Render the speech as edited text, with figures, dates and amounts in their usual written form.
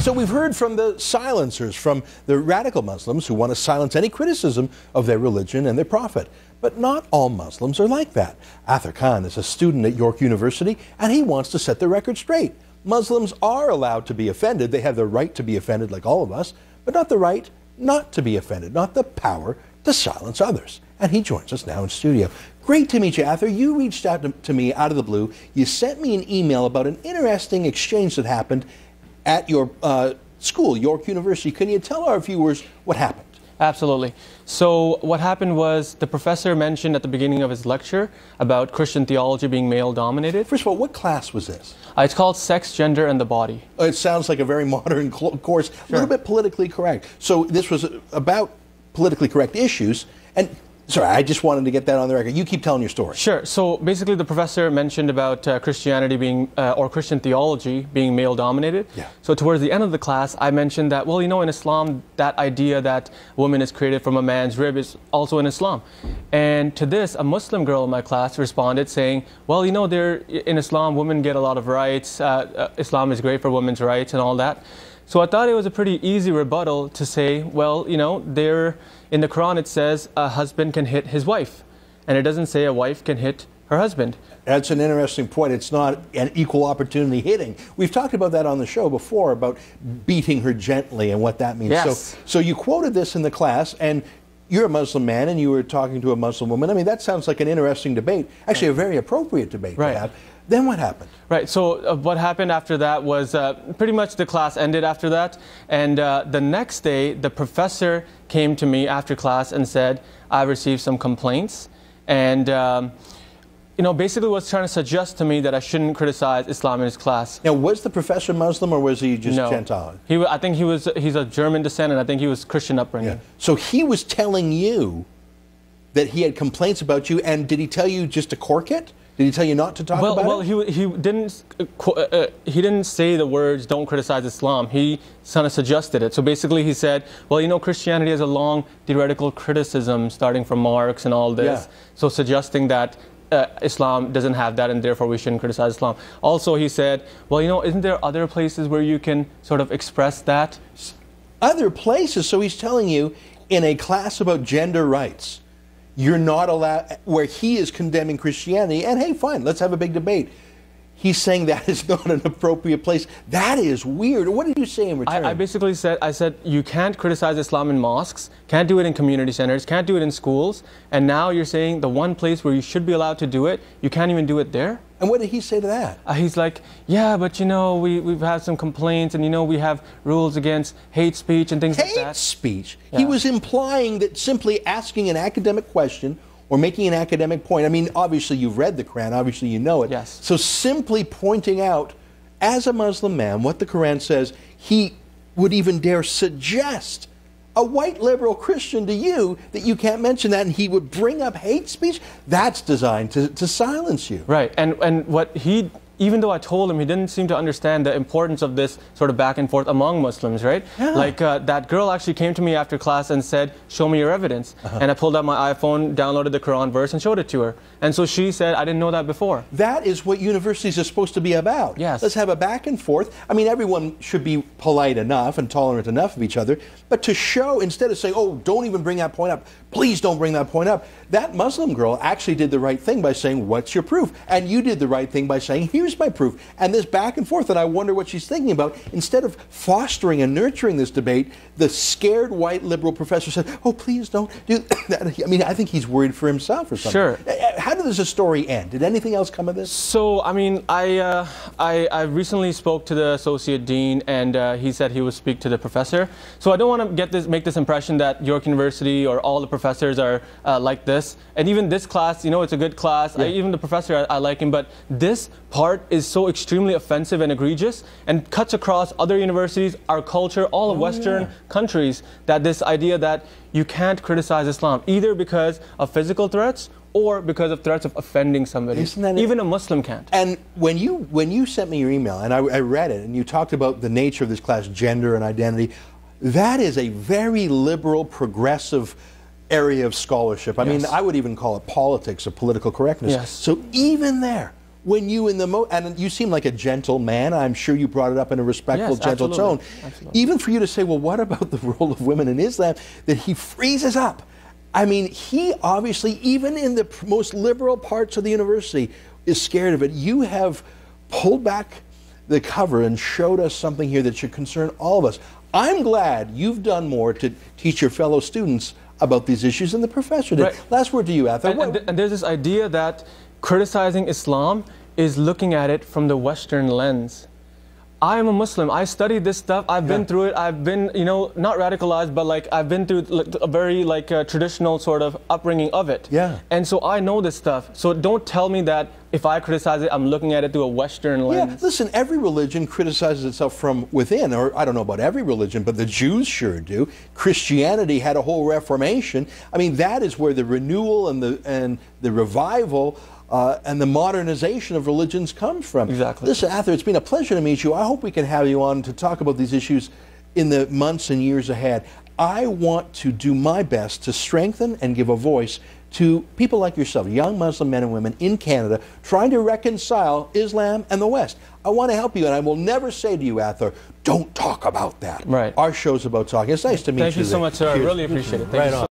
So we've heard from the silencers, from the radical Muslims who want to silence any criticism of their religion and their prophet. But not all Muslims are like that. Athar Khan is a student at York University, and he wants to set the record straight. Muslims are allowed to be offended. They have the right to be offended like all of us, but not the right not to be offended, not the power to silence others. And he joins us now in studio. Great to meet you, Athar. You reached out to me out of the blue. You sent me an email about an interesting exchange that happened at your school, York University. Can you tell our viewers what happened? Absolutely. So what happened was the professor mentioned at the beginning of his lecture about Christian theology being male-dominated. First of all, what class was this? It's called Sex, Gender, and the Body. It sounds like a very modern course, a little bit politically correct. So this was about politically correct issues. And sorry, I just wanted to get that on the record. You keep telling your story. Sure. So basically the professor mentioned about Christianity being, or Christian theology being male-dominated. Yeah. So towards the end of the class, I mentioned that, well, you know, in Islam, that idea that a woman is created from a man's rib is also in Islam. And to this, a Muslim girl in my class responded saying, well, you know, in Islam, women get a lot of rights. Islam is great for women's rights and all that. So I thought it was a pretty easy rebuttal to say, well, you know, in the Quran it says a husband can hit his wife, and it doesn't say a wife can hit her husband. That's an interesting point. It's not an equal opportunity hitting. We've talked about that on the show before, about beating her gently and what that means. Yes. So you quoted this in the class, and you're a Muslim man and you were talking to a Muslim woman. I mean, that sounds like an interesting debate, actually a very appropriate debate to have. Then what happened? Right, so what happened after that was pretty much the class ended after that, and the next day the professor came to me after class and said, I received some complaints, and you know, basically was trying to suggest to me that I shouldn't criticize Islam in his class. Now, was the professor Muslim or was he just Gentile? I think he's a German descent, and I think he was Christian upbringing. Yeah. So he was telling you that he had complaints about you, and did he tell you just to cork it? Did he tell you not to talk about it? Well, he didn't say the words, don't criticize Islam. He kind of suggested it. So basically he said, well, you know, Christianity has a long theoretical criticism starting from Marx and all this. Yeah. So suggesting that Islam doesn't have that and therefore we shouldn't criticize Islam. Also he said, well, you know, isn't there other places where you can sort of express that? Other places? So he's telling you in a class about gender rights, you're not allowed, where he is condemning Christianity, and hey, fine, let's have a big debate. He's saying that is not an appropriate place. That is weird. What did you say in return? I basically said, you can't criticize Islam in mosques, can't do it in community centers, can't do it in schools, and now you're saying the one place where you should be allowed to do it, you can't even do it there? And what did he say to that? He's like, yeah, but you know, we've had some complaints, and you know, we have rules against hate speech and things like that. Hate speech? Yeah. He was implying that simply asking an academic question or making an academic point, I mean, obviously you've read the Quran, obviously you know it. Yes. So simply pointing out, as a Muslim man, what the Quran says, he would even dare suggest a white liberal Christian to you that you can't mention that, and he would bring up hate speech. That's designed to silence you. Right, and what he, even though I told him, he didn't seem to understand the importance of this sort of back and forth among Muslims, right? Yeah. Like that girl actually came to me after class and said, show me your evidence. And I pulled out my iPhone, downloaded the Quran verse and showed it to her. And so she said, I didn't know that before. That is what universities are supposed to be about. Yes. Let's have a back and forth. I mean, everyone should be polite enough and tolerant enough of each other, but to show, instead of saying, oh, don't even bring that point up, please don't bring that point up, that Muslim girl actually did the right thing by saying, what's your proof? And you did the right thing by saying, here's my proof. And this back and forth, and I wonder what she's thinking about. Instead of fostering and nurturing this debate, the scared white liberal professor said, oh, please don't do that. I mean, I think he's worried for himself or something. Sure. How did this story end? Did anything else come of this? So, I mean, I recently spoke to the associate dean, and he said he would speak to the professor. So I don't want to make this impression that York University or all the professors are like this. And even this class, you know, it's a good class. Yeah. Even the professor, I like him. But this part is so extremely offensive and egregious and cuts across other universities, our culture, all of Western countries, that this idea that you can't criticize Islam, either because of physical threats or because of threats of offending somebody. Isn't that even a Muslim can't. And when you sent me your email, and I read it, and you talked about the nature of this class, gender and identity, that is a very liberal, progressive area of scholarship. I mean, I would even call it politics or political correctness. Yes. So even there, when you and you seem like a gentle man. I'm sure you brought it up in a respectful, Yes, gentle tone. absolutely. Even for you to say, well, what about the role of women in Islam, that he freezes up. I mean, he obviously, even in the most liberal parts of the university, is scared of it. You have pulled back the cover and showed us something here that should concern all of us. I'm glad you've done more to teach your fellow students about these issues than the professor did. Right. Last word to you, Athar. And there's this idea that criticizing Islam is looking at it from the Western lens. I am a Muslim. I studied this stuff. I've been through it. I've been, you know, not radicalized, but like I've been through a very traditional sort of upbringing of it. Yeah. And so I know this stuff. So don't tell me that if I criticize it, I'm looking at it through a Western lens. Yeah, listen, every religion criticizes itself from within, or I don't know about every religion, but the Jews sure do. Christianity had a whole Reformation. I mean, that is where the renewal and the revival and the modernization of religions comes from. Exactly. Listen, Athar, it's been a pleasure to meet you. I hope we can have you on to talk about these issues in the months and years ahead. I want to do my best to strengthen and give a voice to people like yourself, young Muslim men and women in Canada, trying to reconcile Islam and the West. I want to help you, and I will never say to you, Athar, don't talk about that. Right. Our show's about talking. It's nice to meet you. Thank you so much, sir. I really appreciate it. Thank you so much.